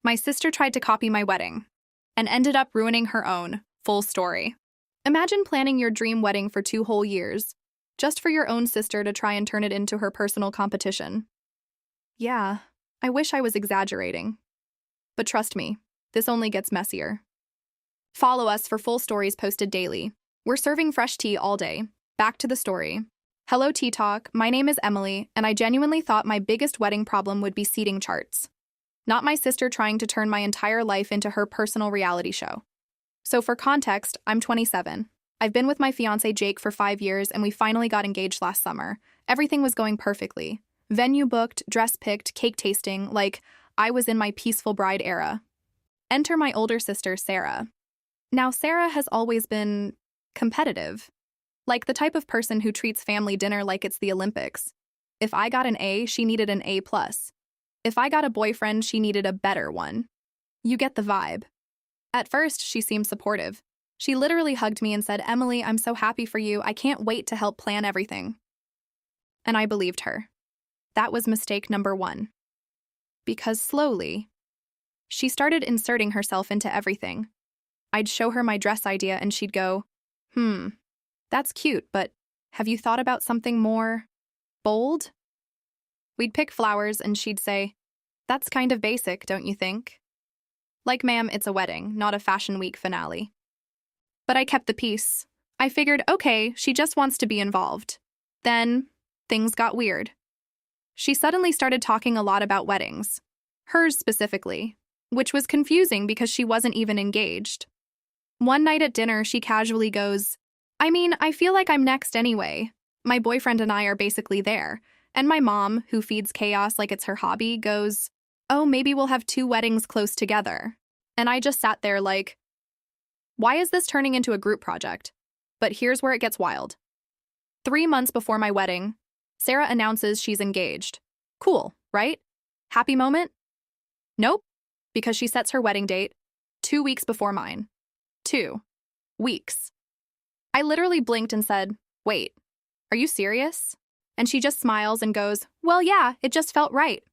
My sister tried to copy my wedding and ended up ruining her own. Full story. Imagine planning your dream wedding for 2 whole years, just for your own sister to try and turn it into her personal competition. Yeah, I wish I was exaggerating. But trust me, this only gets messier. Follow us for full stories posted daily. We're serving fresh tea all day. Back to the story. Hello, Tea Talk. My name is Emily, and I genuinely thought my biggest wedding problem would be seating charts. Not my sister trying to turn my entire life into her personal reality show. So for context, I'm 27. I've been with my fiancé Jake for 5 years, and we finally got engaged last summer. Everything was going perfectly. Venue booked, dress picked, cake tasting, like I was in my peaceful bride era. Enter my older sister, Sarah. Now, Sarah has always been competitive, like the type of person who treats family dinner like it's the Olympics. If I got an A, she needed an A+. If I got a boyfriend, she needed a better one. You get the vibe. At first, she seemed supportive. She literally hugged me and said, "Emily, I'm so happy for you. I can't wait to help plan everything." And I believed her. That was mistake number 1. Because slowly, she started inserting herself into everything. I'd show her my dress idea and she'd go, that's cute, but have you thought about something more bold? We'd pick flowers and she'd say, "That's kind of basic, don't you think?" Like, ma'am, it's a wedding, not a Fashion Week finale. But I kept the peace. I figured, okay, she just wants to be involved. Then, things got weird. She suddenly started talking a lot about weddings. Hers specifically, which was confusing because she wasn't even engaged. One night at dinner, she casually goes, I feel like I'm next anyway. My boyfriend and I are basically there. And my mom, who feeds chaos like it's her hobby, goes, "Oh, maybe we'll have 2 weddings close together." And I just sat there like, why is this turning into a group project? But here's where it gets wild. 3 months before my wedding, Sarah announces she's engaged. Cool, right? Happy moment? Nope, because she sets her wedding date 2 weeks before mine. 2 weeks. I literally blinked and said, "Wait, are you serious?" And she just smiles and goes, "Well, yeah, it just felt right."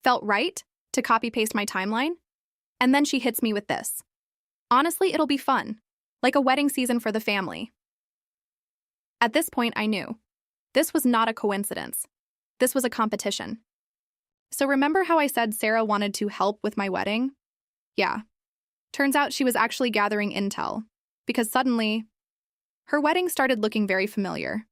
Felt right to copy-paste my timeline? And then she hits me with this. Honestly, it'll be fun, like a wedding season for the family. At this point, I knew. This was not a coincidence. This was a competition. So remember how I said Sarah wanted to help with my wedding? Yeah. Turns out she was actually gathering intel, because suddenly, her wedding started looking very familiar.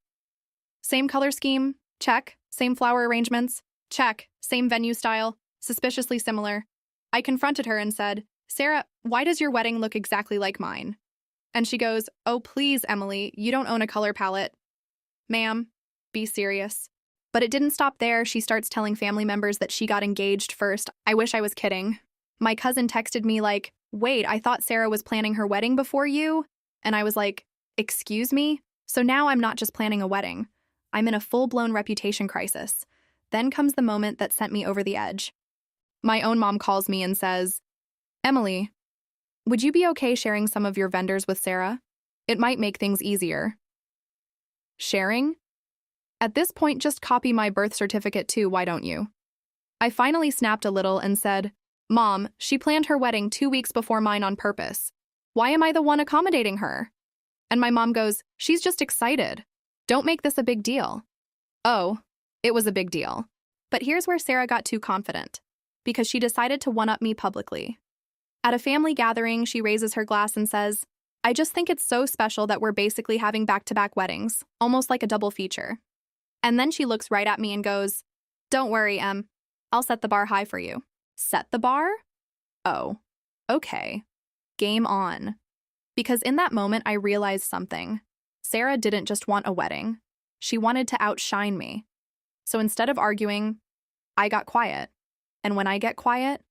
Same color scheme? Check. Same flower arrangements? Check. Same venue style? Suspiciously similar. I confronted her and said, "Sarah, why does your wedding look exactly like mine?" And she goes, "Oh, please, Emily, you don't own a color palette." Ma'am, be serious. But it didn't stop there. She starts telling family members that she got engaged first. I wish I was kidding. My cousin texted me like, "Wait, I thought Sarah was planning her wedding before you?" And I was like, "Excuse me?" So now I'm not just planning a wedding. I'm in a full-blown reputation crisis. Then comes the moment that sent me over the edge. My own mom calls me and says, "Emily, would you be okay sharing some of your vendors with Sarah? It might make things easier." Sharing? At this point, just copy my birth certificate too, why don't you? I finally snapped a little and said, "Mom, she planned her wedding 2 weeks before mine on purpose. Why am I the one accommodating her?" And my mom goes, "She's just excited. Don't make this a big deal." Oh, it was a big deal. But here's where Sarah got too confident, because she decided to one-up me publicly. At a family gathering, she raises her glass and says, "I just think it's so special that we're basically having back-to-back weddings, almost like a double feature." And then she looks right at me and goes, "Don't worry, Em. I'll set the bar high for you." Set the bar? Oh, okay. Game on. Because in that moment, I realized something. Sarah didn't just want a wedding. She wanted to outshine me. So instead of arguing, I got quiet. And when I get quiet,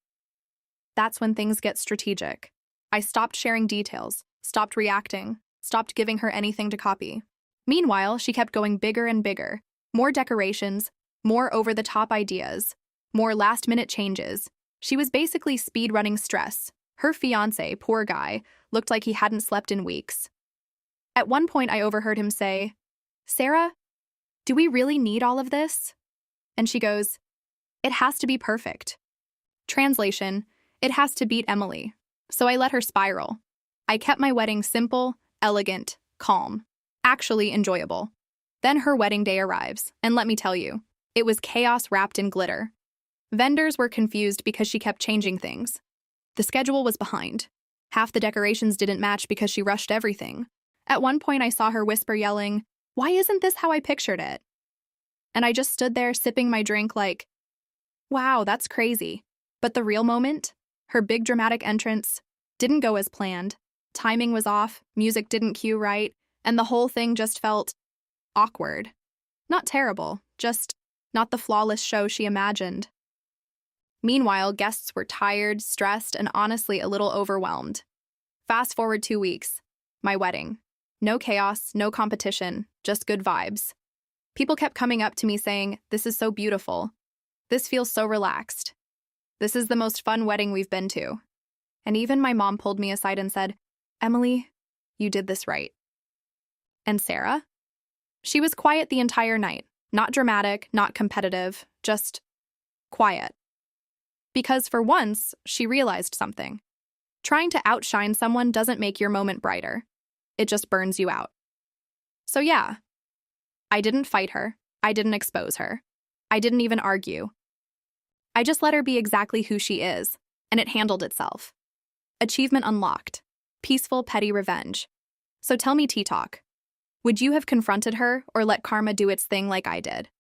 that's when things get strategic. I stopped sharing details, stopped reacting, stopped giving her anything to copy. Meanwhile, she kept going bigger and bigger. More decorations, more over-the-top ideas, more last-minute changes. She was basically speed-running stress. Her fiancé, poor guy, looked like he hadn't slept in weeks. At one point, I overheard him say, "Sarah, do we really need all of this?" And she goes, "It has to be perfect." Translation, It has to beat Emily. So I let her spiral. I kept my wedding simple, elegant, calm, actually enjoyable. Then her wedding day arrives, and let me tell you, it was chaos wrapped in glitter. Vendors were confused because she kept changing things. The schedule was behind. Half the decorations didn't match because she rushed everything. At one point, I saw her whisper yelling, "Why isn't this how I pictured it?" And I just stood there sipping my drink like, wow, that's crazy. But the real moment, her big dramatic entrance, didn't go as planned. Timing was off, music didn't cue right, and the whole thing just felt awkward. Not terrible, just not the flawless show she imagined. Meanwhile, guests were tired, stressed, and honestly a little overwhelmed. Fast forward 2 weeks. My wedding. No chaos, no competition, just good vibes. People kept coming up to me saying, "This is so beautiful. This feels so relaxed. This is the most fun wedding we've been to." And even my mom pulled me aside and said, "Emily, you did this right." And Sarah? She was quiet the entire night. Not dramatic, not competitive, just quiet. Because for once, she realized something. Trying to outshine someone doesn't make your moment brighter. It just burns you out. So yeah, I didn't fight her. I didn't expose her. I didn't even argue. I just let her be exactly who she is, and it handled itself. Achievement unlocked. Peaceful, petty revenge. So tell me, T-Talk, would you have confronted her or let karma do its thing like I did?